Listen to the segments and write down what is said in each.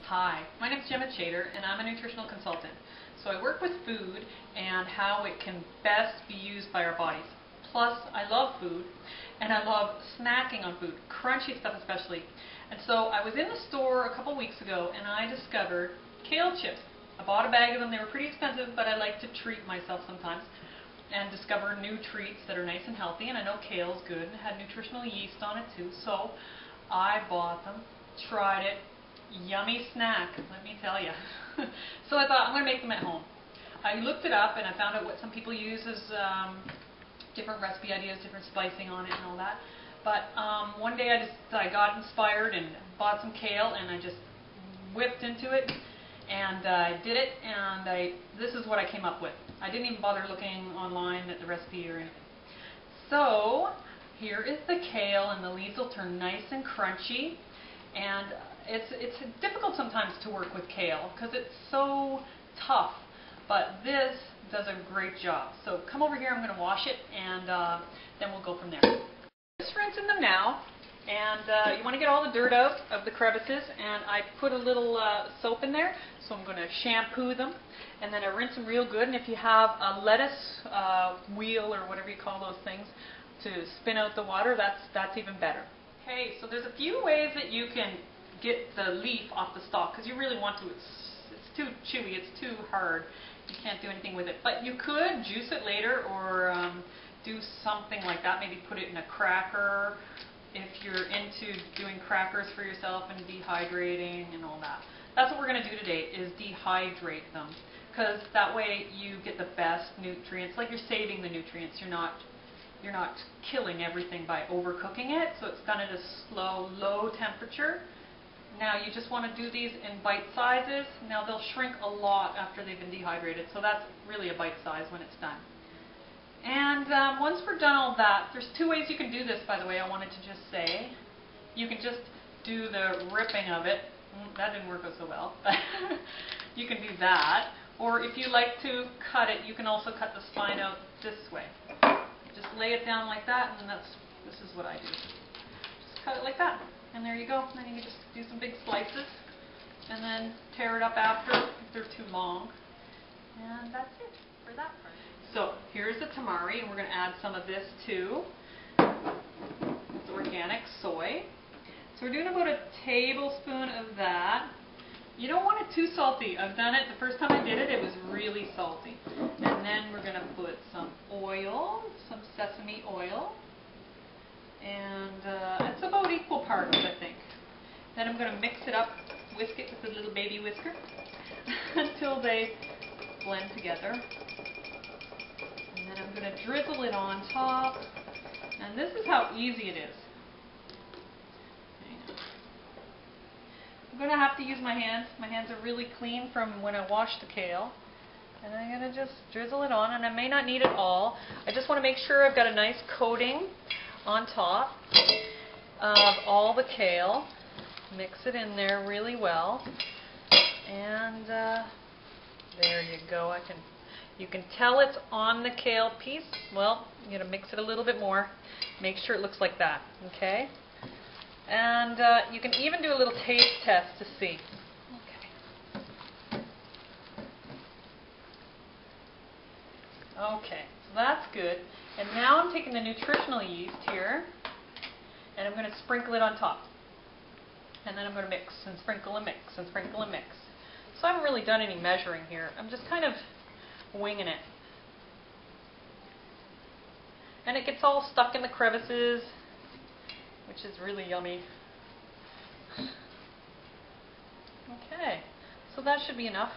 Hi, my name is Gemma Chater and I'm a nutritional consultant. So I work with food and how it can best be used by our bodies. Plus, I love food and I love snacking on food, crunchy stuff especially. And so I was in the store a couple weeks ago and I discovered kale chips. I bought a bag of them. They were pretty expensive, but I like to treat myself sometimes and discover new treats that are nice and healthy. And I know kale's good and it had nutritional yeast on it too. So I bought them, tried it. Yummy snack, let me tell you. So I thought, I'm going to make them at home. I looked it up and I found out what some people use as different recipe ideas, different spicing on it and all that. But one day I got inspired and bought some kale and I just whipped into it and I did it, and this is what I came up with. I didn't even bother looking online at the recipe or anything. So here is the kale, and the leaves will turn nice and crunchy. And it's difficult sometimes to work with kale because it's so tough, but this does a great job. So come over here, I'm going to wash it, and then we'll go from there. Just rinsing them now, and you want to get all the dirt out of the crevices, and I put a little soap in there, so I'm going to shampoo them, and then I rinse them real good. And if you have a lettuce wheel or whatever you call those things to spin out the water, that's even better. Okay, so there's a few ways that you can get the leaf off the stalk, because you really want to. It's too chewy, it's too hard. You can't do anything with it. But you could juice it later or do something like that. Maybe put it in a cracker if you're into doing crackers for yourself and dehydrating and all that. That's what we're going to do today, is dehydrate them, because that way you get the best nutrients. Like you're saving the nutrients. You're not killing everything by overcooking it, so it's done at a slow, low temperature. Now you just want to do these in bite sizes. Now they'll shrink a lot after they've been dehydrated, so that's really a bite size when it's done. And once we're done all that, there's two ways you can do this, by the way, I wanted to just say. You can just do the ripping of it. That didn't work out so well. You can do that. Or if you like to cut it, you can also cut the spine out this way. Just lay it down like that, and this is what I do. Just cut it like that, and there you go. And then you can just do some big slices, and then tear it up after if they're too long. And that's it for that part. So here's the tamari, and we're going to add some of this too. It's organic soy. So we're doing about a tablespoon of that. You don't want it too salty. I've done it. The first time I did it, it was really salty. And then we're going to put some oil, some sesame oil. And it's about equal parts, I think. Then I'm going to mix it up, whisk it with a little baby whisker until they blend together. And then I'm going to drizzle it on top. And this is how easy it is. I'm going to have to use my hands. My hands are really clean from when I washed the kale. And I'm going to just drizzle it on, and I may not need it all. I just want to make sure I've got a nice coating on top of all the kale. Mix it in there really well. And there you go. You can tell it's on the kale piece. Well, you're going to mix it a little bit more. Make sure it looks like that. Okay? And you can even do a little taste test to see. Okay, so that's good. And now I'm taking the nutritional yeast here, and I'm going to sprinkle it on top. And then I'm going to mix and sprinkle and mix and sprinkle and mix. So I haven't really done any measuring here. I'm just kind of winging it. And it gets all stuck in the crevices, which is really yummy. Okay, so that should be enough.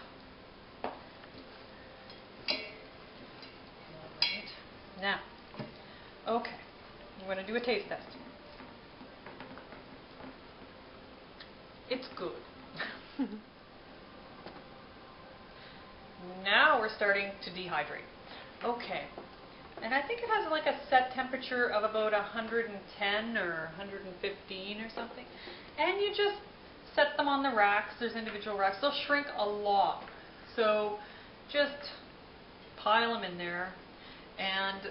Alright, now, okay, I'm going to do a taste test. It's good. Now we're starting to dehydrate. Okay. And I think it has like a set temperature of about 110 or 115 or something. And you just set them on the racks. There's individual racks. They'll shrink a lot. So just pile them in there. And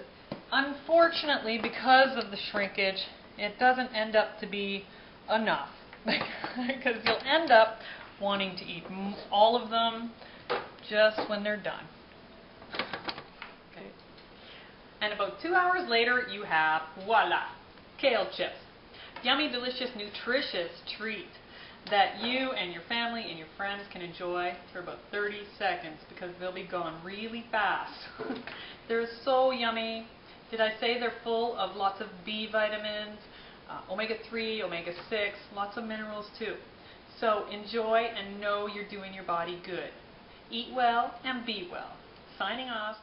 unfortunately, because of the shrinkage, it doesn't end up to be enough, because you'll end up wanting to eat all of them just when they're done. Okay. And about 2 hours later, you have, voila, kale chips. Yummy, delicious, nutritious treat that you and your family and your friends can enjoy for about 30 seconds because they'll be gone really fast. They're so yummy. Did I say they're full of lots of B vitamins, omega-3, omega-6, lots of minerals too. So enjoy and know you're doing your body good. Eat well and be well. Signing off.